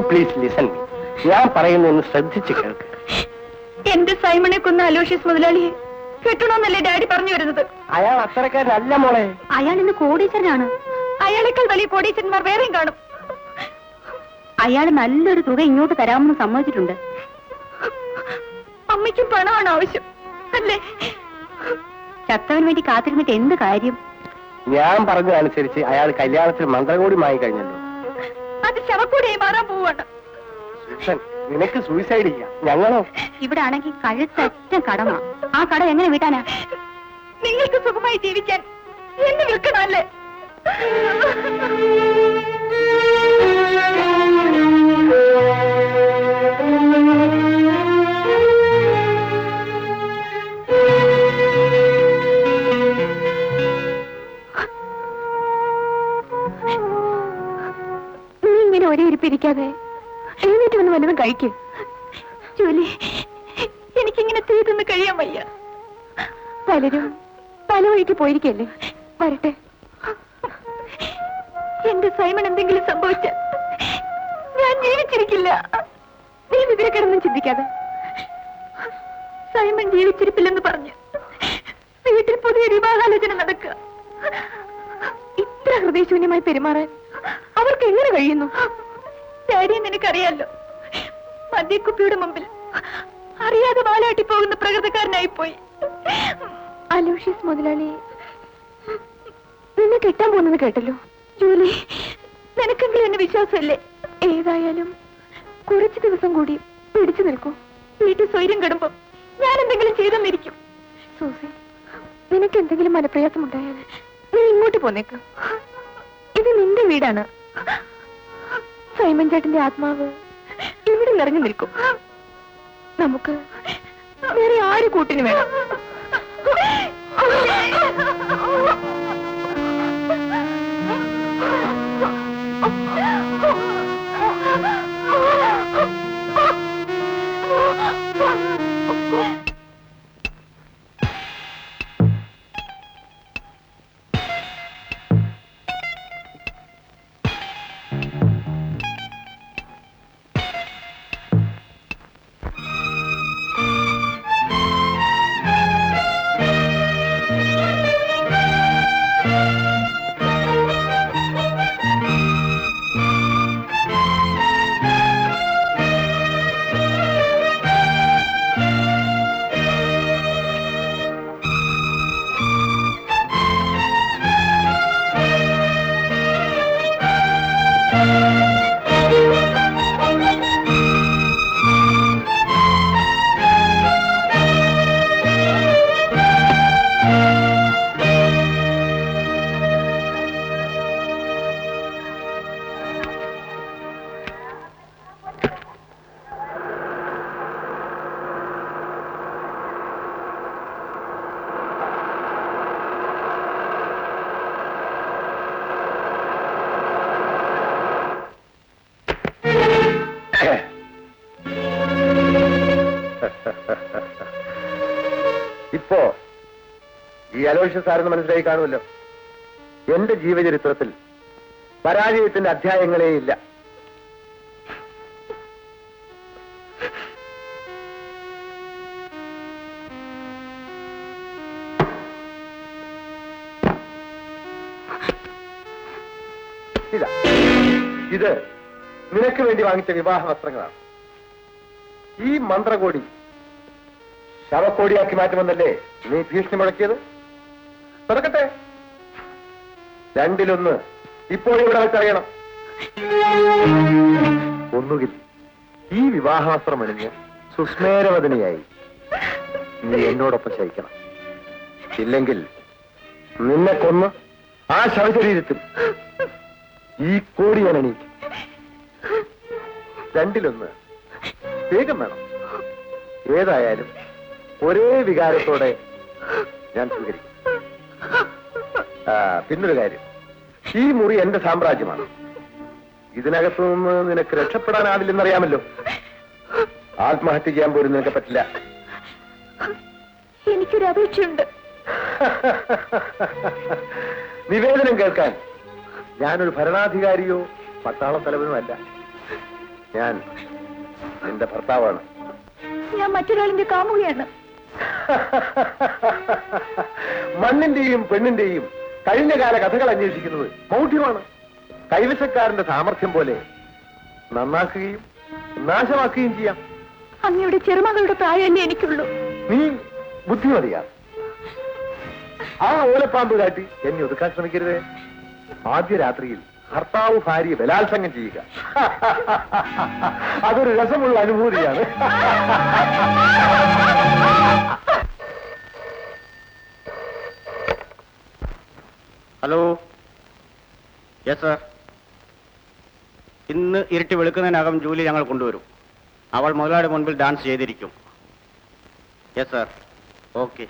Please listen me. ഞാൻ പറയുന്നൊന്ന് ശ്രദ്ധിച്ച് കേൾക്ക്. എന്റെ സൈമണെ കൊന്ന അലോഷ്യസ് മുതലാളിയെ കെട്ടണമെന്നല്ലേ ഡാഡി പറഞ്ഞു വരുന്നത്? അയാൾ അത്തരക്കാരനല്ല മോളെ. അയാൾ ഇന്ന് കോടീശ്വരനാണ്. അയാളെക്കാൾ വലിയ കോടീശ്വരന്മാർ വേറെയും കാണും. അയാൾ നല്ലൊരു തുക ഇങ്ങോട്ട് തരാമെന്ന് സമ്മതിച്ചിട്ടുണ്ട്. അമ്മയ്ക്കും പണമാണ് ആവശ്യം അല്ലേ? ചത്തവന് വേണ്ടി കാത്തിരുന്നിട്ട് എന്ത് കാര്യം? ഞാൻ പറഞ്ഞതനുസരിച്ച് അയാൾ കല്യാണത്തിന് മന്ത്രകോടി വാങ്ങിക്കഴിഞ്ഞല്ലോ. അത് ശവക്കൂടിയായി മാറാൻ പോവാണ്. നിനക്ക് സൂയിസൈഡ് ചെയ്യാം, ഞങ്ങളോ? ഇവിടെ ആണെങ്കിൽ കഴുത്തറ്റ കടമാ. ആ കട എങ്ങനെ വീട്ടാനാ? നിങ്ങൾക്ക് സുഖമായി ജീവിക്കാൻ എന്നെ വിൽക്കണമല്ലേ? നീ ഇങ്ങനെ ഒരേ ഇരിപ്പിരിക്കാതെ എഴുന്നേറ്റ് വന്ന് വല്ലതും കഴിക്കും. ജോലി എനിക്കിങ്ങനെ തീർന്ന് കഴിയാൻ വയ്യ. പലരും പല വഴിക്ക് പോയിരിക്കല്ലേ. വരട്ടെ. എന്റെ സൈമൺ എന്തെങ്കിലും സംഭവിച്ച ഞാൻ ജീവിച്ചിരിക്കില്ല. നീ ഇതിനെ കിടന്നും ചിന്തിക്കാതെ. സൈമൺ ജീവിച്ചിരിപ്പില്ലെന്ന് പറഞ്ഞ് വീട്ടിൽ പുതിയ വിവാഹാലോചന നടക്കുക. ഇത്ര ഹൃദയശൂന്യമായി പെരുമാറാൻ അവർക്ക് എങ്ങനെ കഴിയുന്നു? ഡാഡിയെ നിനക്കറിയാലോ, മദ്യക്കുപ്പിയുടെ മുമ്പിൽ അറിയാതെ വാലാട്ടി പോകുന്ന പ്രകൃതക്കാരനായി പോയി. അലോഷ്യസ് മുതലാളി നിന്നെ കെട്ടാൻ പോകുന്നത് കേട്ടല്ലോ. ജൂലി, നിനക്കെങ്കിലും എന്നെ വിശ്വാസമല്ലേ? ഏതായാലും കുറച്ചു ദിവസം കൂടി പിടിച്ചു നിൽക്കൂ. വീട്ടിൽ സ്വൈര്യം കെടുമ്പോ ഞാൻ എന്തെങ്കിലും ചെയ്തെന്നിരിക്കും. സൂസി, നിനക്ക് എന്തെങ്കിലും മനപ്രയാസം ഉണ്ടായാൽ നീ ഇങ്ങോട്ട് പോന്നേക്ക്. ഇത് നിന്റെ വീടാണ്. സൈമൺ ചേട്ടന്റെ ആത്മാവ് ഇവിടെ നിറഞ്ഞു നിൽക്കും. നമുക്ക് വേറെ ആര് കൂട്ടിന് വേണം? ഇപ്പോ ഈ അലോഷ്യസ് ആരെന്ന് മനസ്സിലായി കാണുമല്ലോ. എന്റെ ജീവചരിത്രത്തിൽ പരാജയത്തിന്റെ അധ്യായങ്ങളേ ഇല്ല. ഇതാ, ഇത് നിനക്ക് വേണ്ടി വാങ്ങിച്ച വിവാഹ വസ്ത്രങ്ങളാണ്. ഈ മന്ത്രകോടി ശവക്കോടിയാക്കി മാറ്റുമെന്നല്ലേ നീ ഭീഷണി മുഴക്കിയത്? തുറക്കട്ടെ. രണ്ടിലൊന്ന് ഇപ്പോഴിവിടെ വെച്ചറിയണം. ഒന്നുകിൽ ഈ വിവാഹവസ്ത്രം അണിഞ്ഞ് സുസ്മേരവദനിയായി നീ എന്നോടൊപ്പം ശയിക്കണം. ഇല്ലെങ്കിൽ നിന്നെ കൊന്ന് ആ ശവശരീരത്തിൽ ഈ കോടി ഞാൻ അണിയിക്കും. രണ്ടിലൊന്ന് വേഗം വേണം. ഏതായാലും ഒരേ വികാരത്തോടെ ഞാൻ സ്വീകരിക്കും. പിന്നൊരു കാര്യം, ഈ മുറി എന്റെ സാമ്രാജ്യമാണ്. ഇതിനകത്തു നിന്ന് നിനക്ക് രക്ഷപ്പെടാനാവില്ലെന്നറിയാമല്ലോ. ആത്മഹത്യ ചെയ്യാൻ പോലും നിനക്ക് പറ്റില്ല. എനിക്കൊരു അപേക്ഷയുണ്ട്. നിവേദനം കേൾക്കാൻ ഞാനൊരു ഭരണാധികാരിയോ പട്ടാള തലവനോ അല്ല. ഞാൻ നിന്റെ ഭർത്താവാണ്. ഞാൻ മറ്റൊരാളിന്റെ കാമുകയാണ്. മണ്ണിന്റെയും പെണ്ണിന്റെയും കഴിഞ്ഞ കാല കഥകൾ അന്വേഷിക്കുന്നത് മൗഢ്യമാണ്. കൈവശക്കാരന്റെ സാമർഥ്യം പോലെ നന്നാക്കുകയും നാശമാക്കുകയും ചെയ്യാം. അങ്ങയുടെ ചെറുമകളുടെ പ്രായമല്ലേ എനിക്കുള്ളൂ. നീ ബുദ്ധിമതിയാ. ആ ഓലപ്പാമ്പ് കാട്ടി എന്നെ ഒതുക്കാൻ ശ്രമിക്കരുതേ. ആദ്യ രാത്രിയിൽ ഭർത്താവ് ഭാര്യ ബലാത്സംഗം ചെയ്യുക അതൊരു രസമുള്ള അനുഭൂതിയാണ്. Hello, yes sir. ഇന്ന് ഇരുട്ടി വെളുക്കുന്നതിനകം ജൂലി ഞങ്ങൾ കൊണ്ടുവരും. അവൾ മുതലാളി മുൻപിൽ ഡാൻസ് ചെയ്തിരിക്കും. Yes sir. ഓക്കെ.